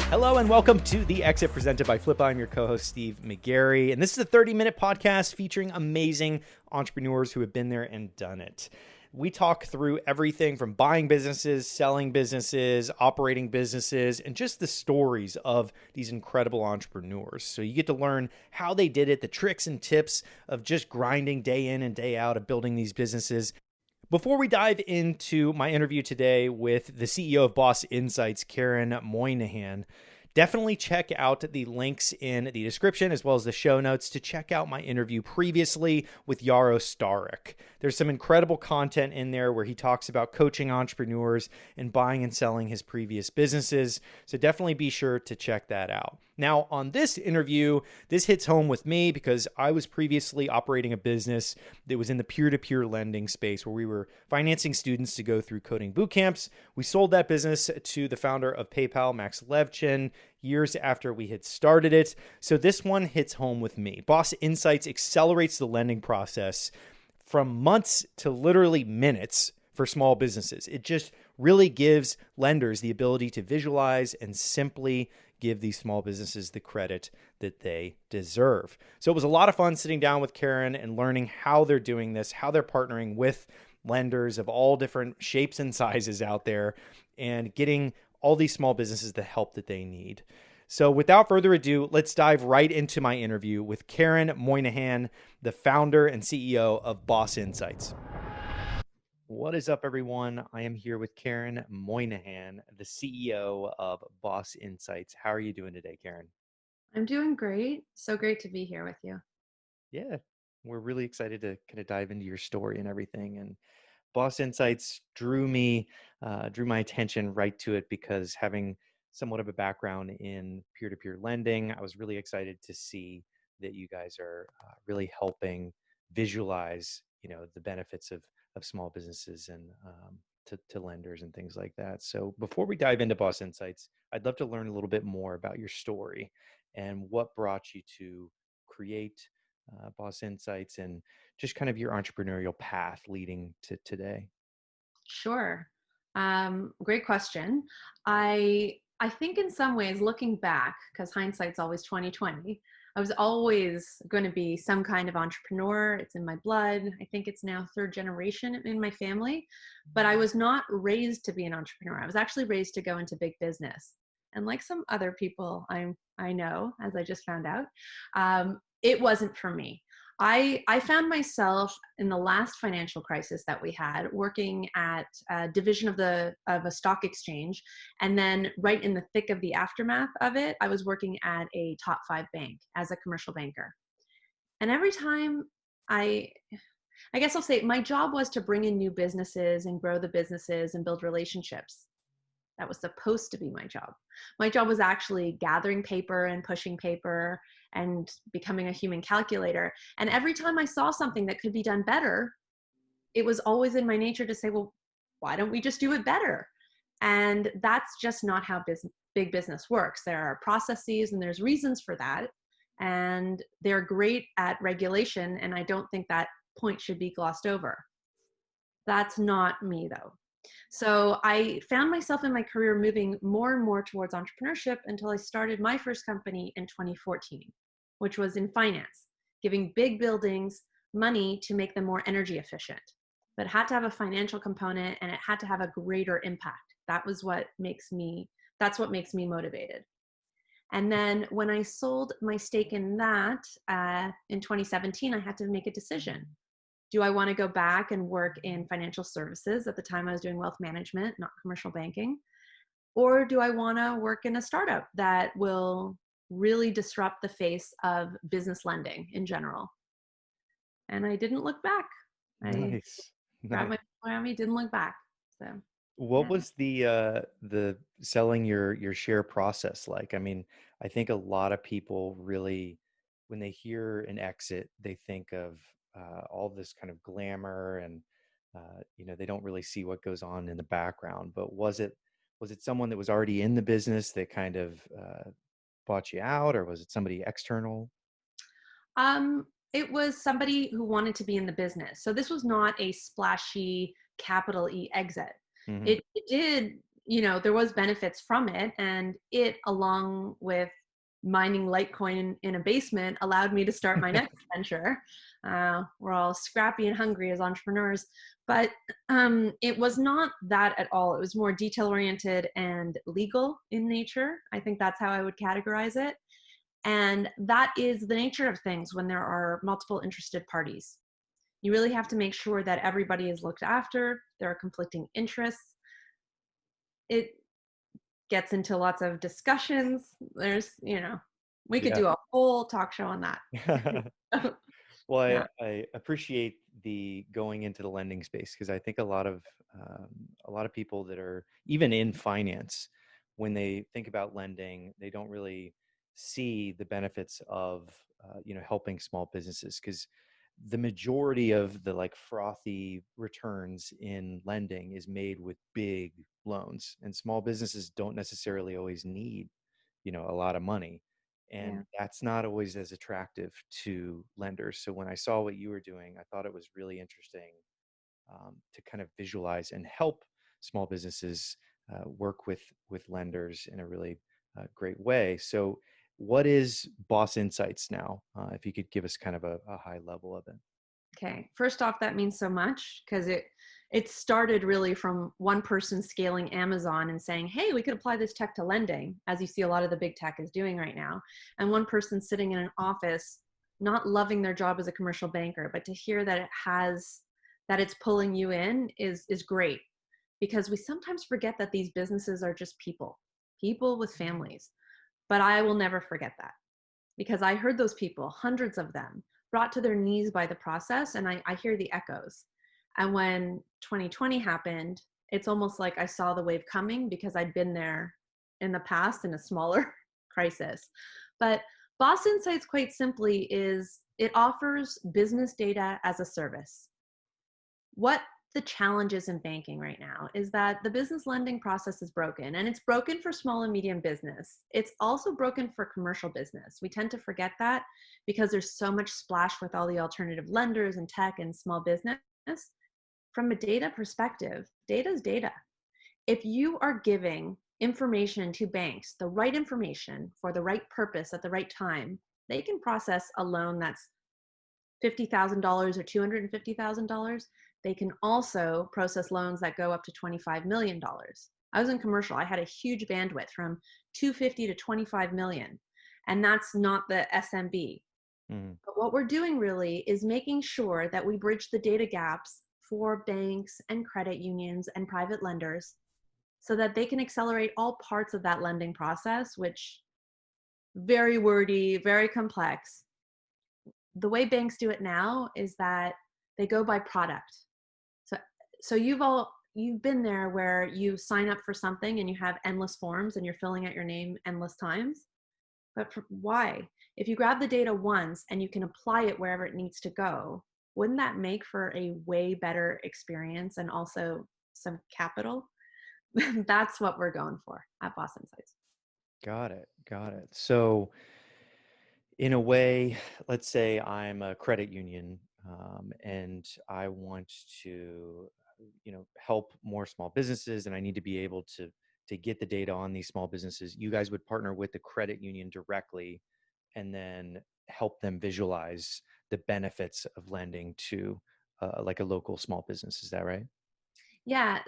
Hello and welcome to The Exit presented by Flippa. I'm your co-host, Steve McGarry, and this is a 30-minute podcast featuring amazing entrepreneurs who have been there and done it. We talk through everything from buying businesses, selling businesses, operating businesses, and just the stories of these incredible entrepreneurs. So you get to learn how they did it, the tricks and tips of just grinding day in and day out of building these businesses. Before we dive into my interview today with the CEO of Boss Insights, Keren Moynihan, definitely check out the links in the description as well as the show notes to check out my interview previously with Yaro Starik. There's some incredible content in there where he talks about coaching entrepreneurs and buying and selling his previous businesses. So definitely be sure to check that out. Now, on this interview, this hits home with me because I was previously operating a business that was in the peer-to-peer lending space where we were financing students to go through coding boot camps. We sold that business to the founder of PayPal, Max Levchin, years after we had started it. So this one hits home with me. Boss Insights accelerates the lending process from months to literally minutes for small businesses. It just really gives lenders the ability to visualize and simply give these small businesses the credit that they deserve. So it was a lot of fun sitting down with Keren and learning how they're doing this, how they're partnering with lenders of all different shapes and sizes out there and getting all these small businesses the help that they need. So without further ado, let's dive right into my interview with Keren Moynihan, the founder and CEO of Boss Insights. What is up, everyone? I am here with Keren Moynihan, the CEO of Boss Insights. How are you doing today, Keren? I'm doing great. So great to be here with you. Yeah, we're really excited to kind of dive into your story and everything. And Boss Insights drew my attention right to it because having somewhat of a background in peer-to-peer lending, I was really excited to see that you guys are really helping visualize, the benefits of small businesses and to lenders and things like that. So before we dive into Boss Insights, I'd love to learn a little bit more about your story and what brought you to create Boss Insights and just kind of your entrepreneurial path leading to today. Sure. Great question. I think in some ways, looking back, because hindsight's always 2020, I was always going to be some kind of entrepreneur. It's in my blood. I think it's now third generation in my family, but I was not raised to be an entrepreneur. I was actually raised to go into big business. And like some other people I know, as I just found out, it wasn't for me. I found myself in the last financial crisis that we had working at a division of a stock exchange. And then right in the thick of the aftermath of it, I was working at a top 5 bank as a commercial banker. And every time I, I guess I'll say my job was to bring in new businesses and grow the businesses and build relationships. That was supposed to be my job. My job was actually gathering paper and pushing paper and becoming a human calculator. And every time I saw something that could be done better, it was always in my nature to say, well, why don't we just do it better? And that's just not how big business works. There are processes and there's reasons for that. And they're great at regulation. And I don't think that point should be glossed over. That's not me, though. So I found myself in my career moving more and more towards entrepreneurship until I started my first company in 2014, which was in finance, giving big buildings money to make them more energy efficient. But it had to have a financial component and it had to have a greater impact. That's what makes me motivated. And then when I sold my stake in that in 2017, I had to make a decision. Do I want to go back and work in financial services? At the time I was doing wealth management, not commercial banking. Or do I want to work in a startup that will really disrupt the face of business lending in general? And I didn't look back. I Nice. grabbed Nice. my around me, didn't look back. So What yeah. was the selling your share process like? I mean, I think a lot of people really, when they hear an exit, they think of all this kind of glamour and they don't really see what goes on in the background. But was it someone that was already in the business that kind of bought you out, or was it somebody external? It was somebody who wanted to be in the business. So this was not a splashy capital E exit. Hmm. It did, there was benefits from it, and it, along with mining Litecoin in a basement, allowed me to start my next venture. We're all scrappy and hungry as entrepreneurs, but it was not that at all. It was more detail oriented and legal in nature. I think that's how I would categorize it. And that is the nature of things when there are multiple interested parties. You really have to make sure that everybody is looked after. There are conflicting interests. It gets into lots of discussions. There's, we could Yeah. do a whole talk show on that. Well, Yeah, I appreciate the going into the lending space, because I think a lot of people that are even in finance, when they think about lending, they don't really see the benefits of helping small businesses, because the majority of the like frothy returns in lending is made with big loans, and small businesses don't necessarily always need a lot of money, yeah. and that's not always as attractive to lenders. So when I saw what you were doing, I thought it was really interesting, to kind of visualize and help small businesses work with lenders in a really great way. So what is Boss Insights now? If you could give us kind of a high level of it. Okay. First off, that means so much because it started really from one person scaling Amazon and saying, "Hey, we could apply this tech to lending," as you see a lot of the big tech is doing right now. And one person sitting in an office, not loving their job as a commercial banker, but to hear that it's pulling you in is great, because we sometimes forget that these businesses are just people with families. But I will never forget that, because I heard those people, hundreds of them, brought to their knees by the process, and I hear the echoes. And when 2020 happened, it's almost like I saw the wave coming because I'd been there in the past in a smaller crisis. But Boss Insights, quite simply, is it offers business data as a service. What the challenge is in banking right now is that the business lending process is broken, and it's broken for small and medium business. It's also broken for commercial business. We tend to forget that because there's so much splash with all the alternative lenders and tech and small business. From a data perspective, data is data. If you are giving information to banks, the right information for the right purpose at the right time, they can process a loan that's $50,000 or $250,000. They can also process loans that go up to $25 million. I was in commercial. I had a huge bandwidth from 250 to 25 million. And that's not the SMB. Mm-hmm. But what we're doing really is making sure that we bridge the data gaps for banks and credit unions and private lenders so that they can accelerate all parts of that lending process, which very wordy, very complex. The way banks do it now is that they go by product. So you've been there where you sign up for something and you have endless forms and you're filling out your name endless times. But why? If you grab the data once and you can apply it wherever it needs to go, wouldn't that make for a way better experience and also some capital? That's what we're going for at Boss Insights. Got it. Got it. So in a way, let's say I'm a credit union, and I want to, help more small businesses, and I need to be able to get the data on these small businesses. You guys would partner with the credit union directly, and then help them visualize the benefits of lending to like a local small business. Is that right? Yeah,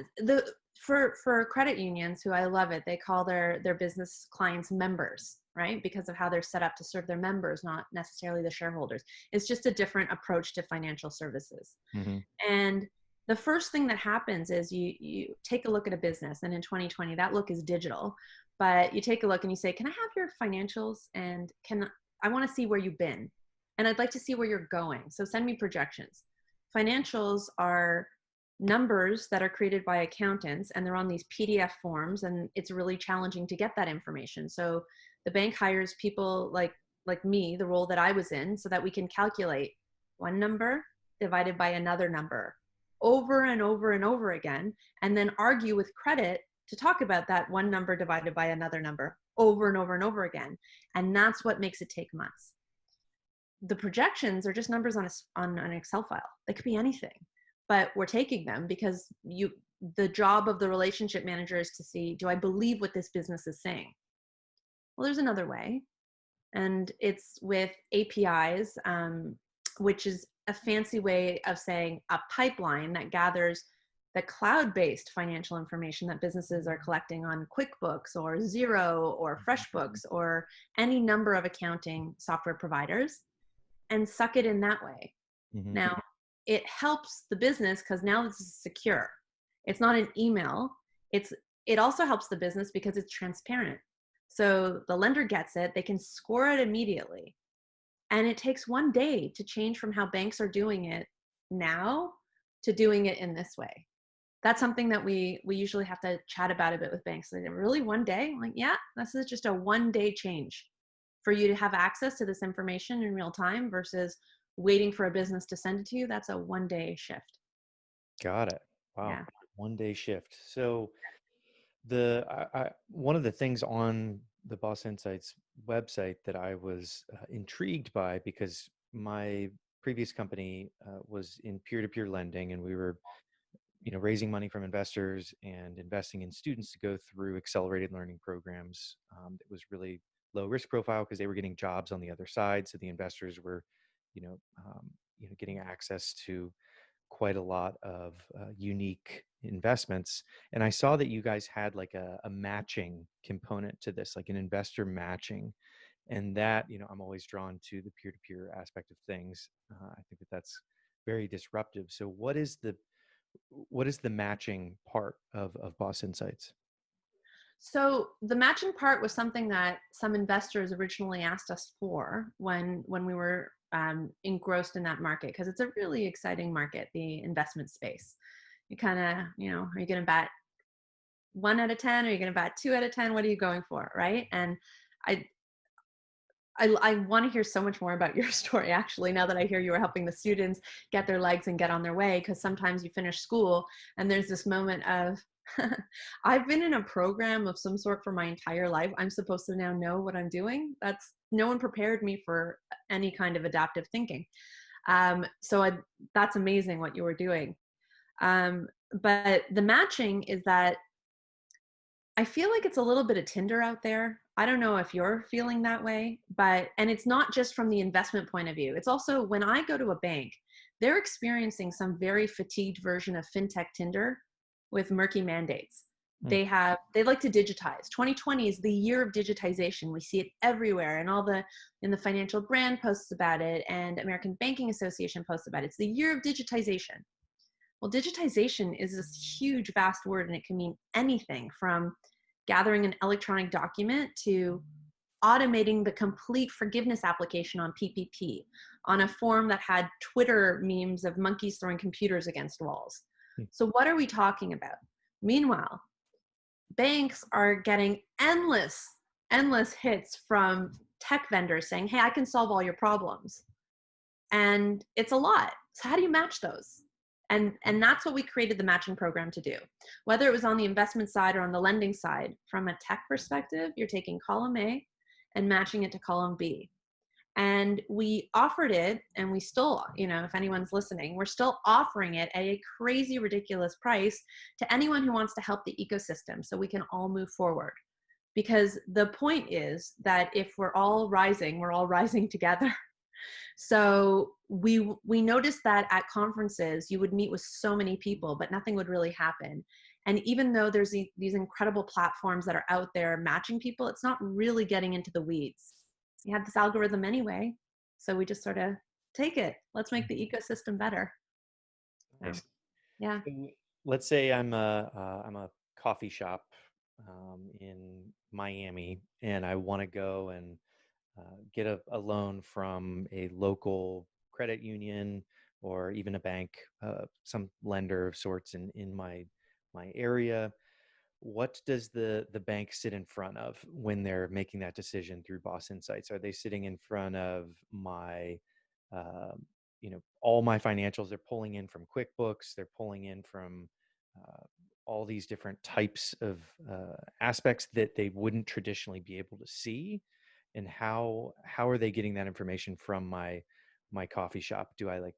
for credit unions, who I love it, they call their business clients members, right? Because of how they're set up to serve their members, not necessarily the shareholders. It's just a different approach to financial services. Mm-hmm. And the first thing that happens is you take a look at a business, and in 2020 that look is digital, but you take a look and you say, "Can I have your financials, and I want to see where you've been, and I'd like to see where you're going. So send me projections." Financials are numbers that are created by accountants, and they're on these PDF forms, and it's really challenging to get that information. So the bank hires people like me, the role that I was in, so that we can calculate one number divided by another number over and over and over again, and then argue with credit to talk about that one number divided by another number over and over and over again. And that's what makes it take months. The projections are just numbers on an Excel file. They could be anything, but we're taking them because the job of the relationship manager is to see, do I believe what this business is saying? Well, there's another way, and it's with APIs, which is a fancy way of saying a pipeline that gathers the cloud-based financial information that businesses are collecting on QuickBooks or Xero or FreshBooks or any number of accounting software providers, and suck it in that way. Mm-hmm. Now, it helps the business because now this is secure. It's not an email. It also helps the business because it's transparent. So the lender gets it, they can score it immediately. And it takes one day to change from how banks are doing it now to doing it in this way. That's something that we usually have to chat about a bit with banks. Like, really, one day? I'm like, yeah, this is just a 1 day change for you to have access to this information in real time versus waiting for a business to send it to you. That's a 1 day shift. Got it. Wow. Yeah. 1 day shift. So one of the things on the Boss Insights website that I was intrigued by, because my previous company was in peer-to-peer lending, and we were raising money from investors and investing in students to go through accelerated learning programs. It was really low risk profile because they were getting jobs on the other side, so the investors were getting access to quite a lot of unique investments. And I saw that you guys had like a matching component to this, like an investor matching. And that, I'm always drawn to the peer-to-peer aspect of things. I think that that's very disruptive. So what is the matching part of Boss Insights? So the matching part was something that some investors originally asked us for when we were engrossed in that market, because it's a really exciting market, the investment space. You kind of, are you going to bet 1 out of 10? Are you going to bet 2 out of 10? What are you going for, right? And I I want to hear so much more about your story, actually, now that I hear you were helping the students get their legs and get on their way, because sometimes you finish school and there's this moment of, I've been in a program of some sort for my entire life. I'm supposed to now know what I'm doing. No one prepared me for any kind of adaptive thinking. That's amazing what you were doing. But the matching is that I feel like it's a little bit of Tinder out there. I don't know if you're feeling that way, and it's not just from the investment point of view. It's also when I go to a bank, they're experiencing some very fatigued version of fintech Tinder with murky mandates. Hmm. They like to digitize. 2020 is the year of digitization. We see it everywhere, and in the financial brand posts about it, and American Banking Association posts about it. It's the year of digitization. Well, digitization is this huge, vast word, and it can mean anything from gathering an electronic document to automating the complete forgiveness application on PPP on a form that had Twitter memes of monkeys throwing computers against walls. Hmm. So what are we talking about? Meanwhile, banks are getting endless hits from tech vendors saying, hey, I can solve all your problems. And it's a lot. So how do you match those? And that's what we created the matching program to do. Whether it was on the investment side or on the lending side, from a tech perspective, you're taking column A and matching it to column B. And we offered it, and we still, if anyone's listening, we're still offering it at a crazy, ridiculous price to anyone who wants to help the ecosystem so we can all move forward. Because the point is that if we're all rising together. So we noticed that at conferences, you would meet with so many people, but nothing would really happen. And even though there's these incredible platforms that are out there matching people, it's not really getting into the weeds. You have this algorithm anyway, so we just sort of take it. Let's make the ecosystem better. Nice. Yeah. So let's say I'm a coffee shop in Miami, and I want to go and get a loan from a local credit union or even a bank, some lender of sorts in my area. What does the bank sit in front of when they're making that decision through Boss Insights? Are they sitting in front of my all my financials? They're pulling in from QuickBooks, they're pulling in from all these different types of aspects that they wouldn't traditionally be able to see. And how are they getting that information from my coffee shop? Do I like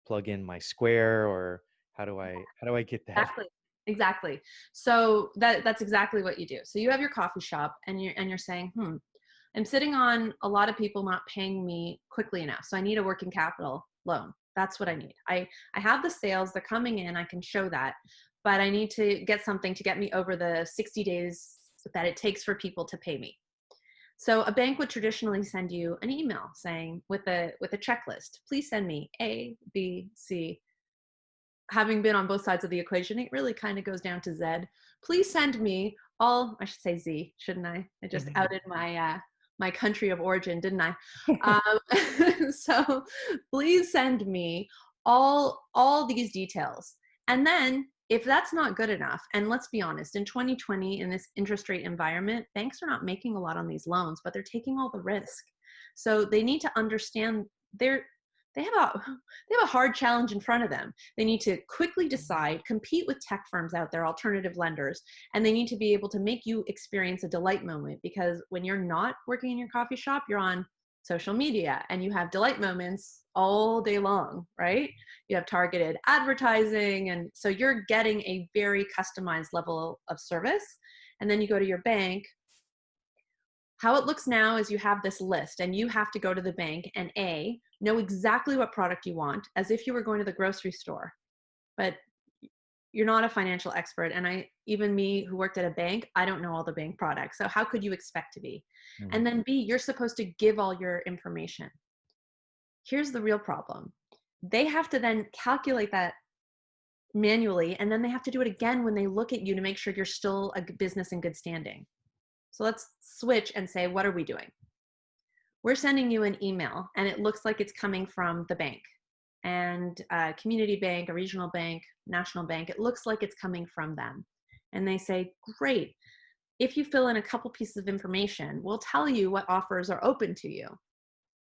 plug in my Square, or how do I get that? Exactly. Exactly. So that's exactly what you do. So you have your coffee shop and you're saying, I'm sitting on a lot of people not paying me quickly enough. So I need a working capital loan. That's what I need. I have the sales, they're coming in, I can show that, but I need to get something to get me over the 60 days that it takes for people to pay me. So a bank would traditionally send you an email saying with a checklist, please send me A, B, C. Having been on both sides of the equation, it really kind of goes down to Z. Please send me all, I should say Z, shouldn't I? I just Mhm. outed my country of origin, didn't I? So please send me all these details. And then if that's not good enough, and let's be honest, in 2020, in this interest rate environment, banks are not making a lot on these loans, but they're taking all the risk. So they need to understand they're they have a they have a hard challenge in front of them. They need to quickly decide, compete with tech firms out there, alternative lenders, and they need to be able to make you experience a delight moment, because when you're not working in your coffee shop, you're on social media and you have delight moments all day long, right? You have targeted advertising, and so you're getting a very customized level of service. And then you go to your bank. How it looks now is you have this list and you have to go to the bank and know exactly what product you want, as if you were going to the grocery store. But you're not a financial expert. And even me who worked at a bank, I don't know all the bank products. So how could you expect to be? Mhm. And then B, you're supposed to give all your information. Here's the real problem. They have to then calculate that manually, and then they have to do it again when they look at you to make sure you're still a business in good standing. So let's switch and say, what are we doing? We're sending you an email and it looks like it's coming from the bank, and a community bank, a regional bank, national bank. It looks like it's coming from them. And they say, great. If you fill in a couple pieces of information, we'll tell you what offers are open to you.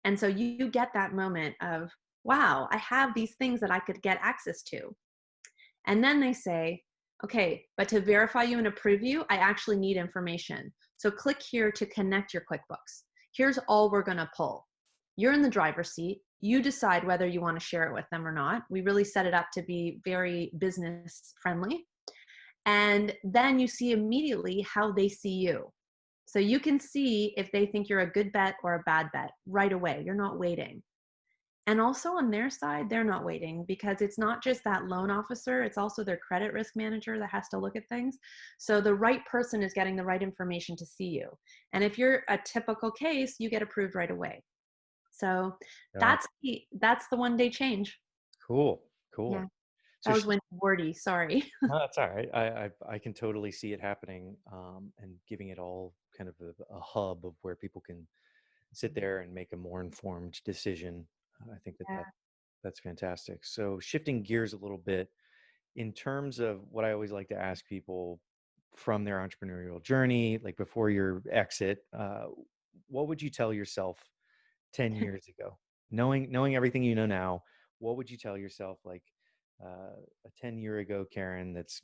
And so you get that moment of, wow, I have these things that I could get access to. And then they say, okay, but to verify you and approve you, I actually need information. So click here to connect your QuickBooks. Here's all we're going to pull. You're in the driver's seat. You decide whether you want to share it with them or not. We really set it up to be very business friendly. And then you see immediately how they see you. So you can see if they think you're a good bet or a bad bet right away. You're not waiting. And also on their side, they're not waiting, because it's not just that loan officer, it's also their credit risk manager that has to look at things. So the right person is getting the right information to see you. And if you're a typical case, you get approved right away. So Got that's the 1 day change. Cool. Yeah. Cool. So That was when wordy, sorry. no, that's all right. I can totally see it happening, and giving it all kind of a hub of where people can sit there and make a more informed decision. I think that Yeah. that's fantastic. So shifting gears a little bit, in terms of what I always like to ask people from their entrepreneurial journey, like before your exit, what would you tell yourself 10 years ago? Knowing everything you know now, what would you tell yourself, like a 10-year ago Keren that's,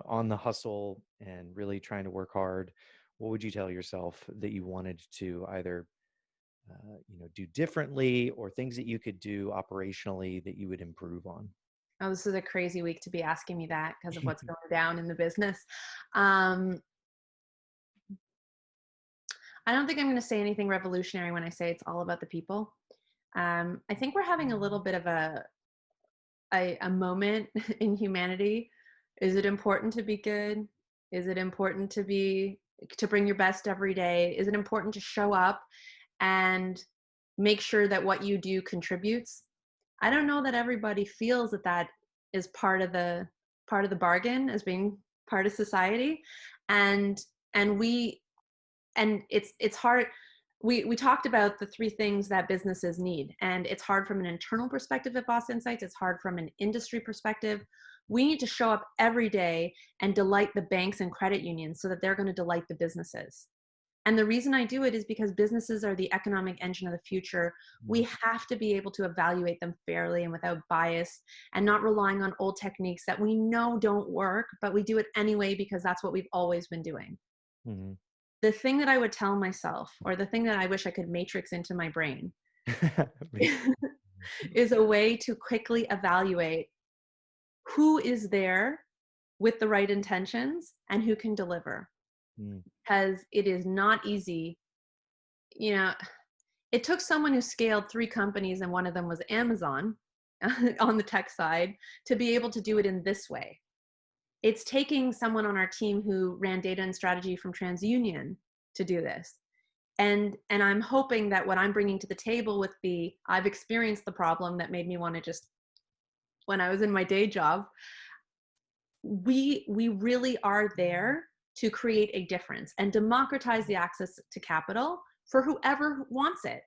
on the hustle and really trying to work hard? What would you tell yourself that you wanted to either do differently, or things that you could do operationally that you would improve on? Oh, this is a crazy week to be asking me that because of what's going down in the business. Um, I don't think I'm going to say anything revolutionary when I say it's all about the people. I think we're having a little bit of a moment in humanity. Is it important to be good? Is it important to bring your best every day? Is it important to show up and make sure that what you do contributes? I don't know that everybody feels that that is part of the bargain as being part of society, and and we and it's hard. We talked about the three things that businesses need, and it's hard from an internal perspective at Boss Insights. It's hard from an industry perspective. We need to show up every day and delight the banks and credit unions so that they're going to delight the businesses. And the reason I do it is because businesses are the economic engine of the future. We have to be able to evaluate them fairly and without bias, and not relying on old techniques that we know don't work, but we do it anyway because that's what we've always been doing. Mhm. The thing that I would tell myself, or the thing that I wish I could matrix into my brain, Me- is a way to quickly evaluate who is there with the right intentions and who can deliver. Mm. Because it is not easy. You know, it took someone who scaled 3 companies, and one of them was Amazon on the tech side, to be able to do it in this way. It's taking someone on our team who ran data and strategy from TransUnion to do this. And I'm hoping that what I'm bringing to the table with I've experienced the problem that made me want to just, when I was in my day job, we really are there to create a difference and democratize the access to capital for whoever wants it.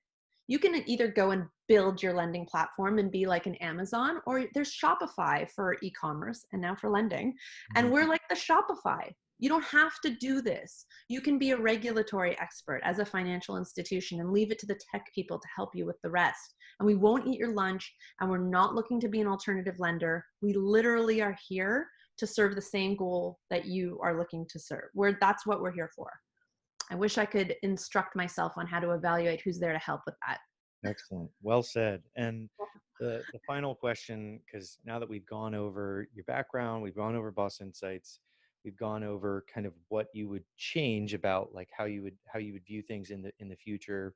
You can either go and build your lending platform and be like an Amazon, or there's Shopify for e-commerce and now for lending. And we're like the Shopify. You don't have to do this. You can be a regulatory expert as a financial institution and leave it to the tech people to help you with the rest. And we won't eat your lunch, and we're not looking to be an alternative lender. We literally are here to serve the same goal that you are looking to serve. That's what we're here for. I wish I could instruct myself on how to evaluate who's there to help with that. Excellent. Well said. And the final question, because now that we've gone over your background, we've gone over Boss Insights, we've gone over kind of what you would change about like how you would view things in the future,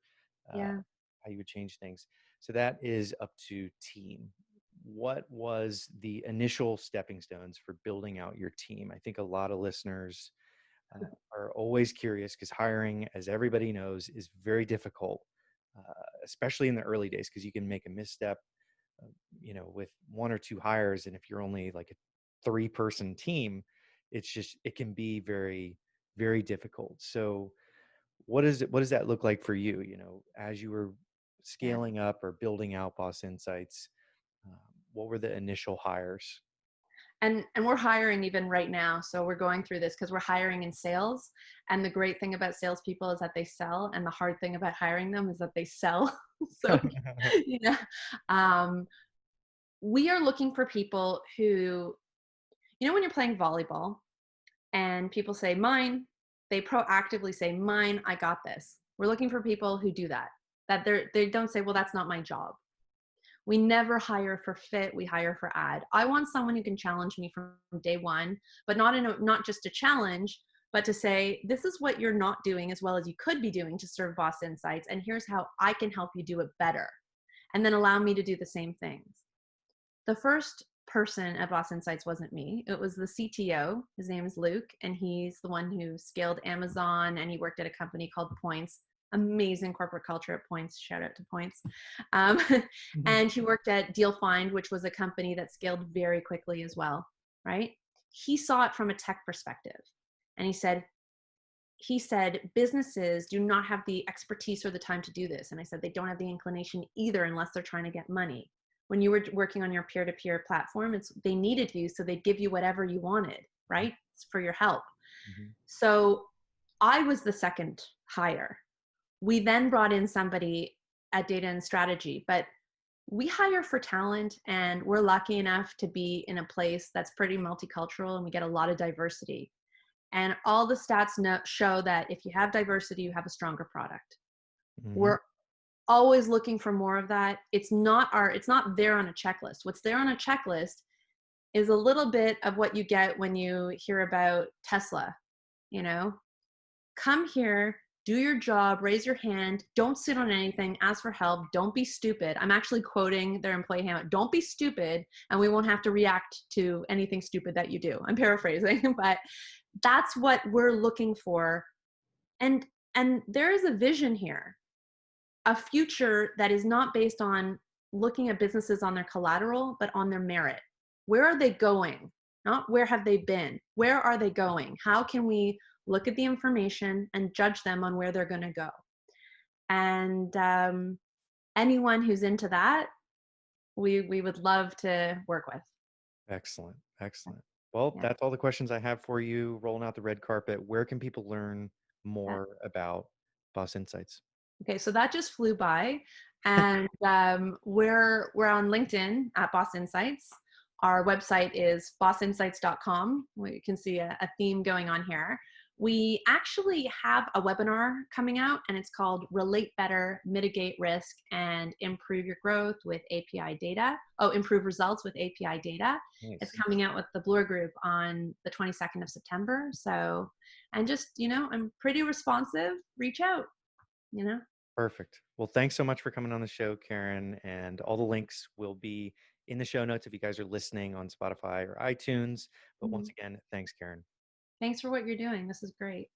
Yeah. how you would change things. So that is up to team. What was the initial stepping stones for building out your team? I think a lot of listeners are always curious because hiring, as everybody knows, is very difficult, especially in the early days, because you can make a misstep, with 1 or 2 hires. And if you're only like a 3-person team, it can be very, very difficult. So what does that look like for you, as you were Yeah. scaling up or building out Boss Insights? Um, what were the initial hires? And we're hiring even right now. So we're going through this because we're hiring in sales. And the great thing about salespeople is that they sell. And the hard thing about hiring them is that they sell. So, you know, we are looking for people who, when you're playing volleyball and people say, mine, they proactively say, mine, I got this. We're looking for people who do that, they don't say, well, that's not my job. We never hire for fit. We hire for ad. I want someone who can challenge me from day one, but not just a challenge, but to say, this is what you're not doing as well as you could be doing to serve Boss Insights. And here's how I can help you do it better. And then allow me to do the same things. The first person at Boss Insights wasn't me. It was the CTO. His name is Luke, and he's the one who scaled Amazon, and he worked at a company called Points. Amazing corporate culture at Points. Shout out to Points. And he worked at DealFind, which was a company that scaled very quickly as well, right? He saw it from a tech perspective. And he said, businesses do not have the expertise or the time to do this. And I said, they don't have the inclination either unless they're trying to get money. When you were working on your peer-to-peer platform, they needed you, so they'd give you whatever you wanted, right? It's for your help. Mm-hmm. So I was the second hire. We then brought in somebody at data and strategy, but we hire for talent, and we're lucky enough to be in a place that's pretty multicultural, and we get a lot of diversity. And all the stats show that if you have diversity, you have a stronger product. Mm-hmm. We're always looking for more of that. It's not there on a checklist. What's there on a checklist is a little bit of what you get when you hear about Tesla. Come here, do your job, raise your hand, don't sit on anything, ask for help, don't be stupid. I'm actually quoting their employee handbook. Don't be stupid, and we won't have to react to anything stupid that you do. I'm paraphrasing, but that's what we're looking for. And there is a vision here, a future that is not based on looking at businesses on their collateral, but on their merit. Where are they going? Not where have they been? Where are they going? How can we look at the information and judge them on where they're going to go? And anyone who's into that, we would love to work with. Excellent. Well, yeah. That's all the questions I have for you. Rolling out the red carpet. Where can people learn more about Boss Insights? Okay, so that just flew by, and we're on LinkedIn at Boss Insights. Our website is bossinsights.com. You can see a theme going on here. We actually have a webinar coming out, and it's called Relate Better, Mitigate Risk, and Improve Your Growth with API Data. Oh, Improve Results with API Data. It's Nice. coming out with the Bloor Group on the 22nd of September. So, and just, I'm pretty responsive. Reach out, you know? Perfect. Well, thanks so much for coming on the show, Karen. And all the links will be in the show notes if you guys are listening on Spotify or iTunes. But once Mhm. again, thanks, Karen. Thanks for what you're doing. This is great.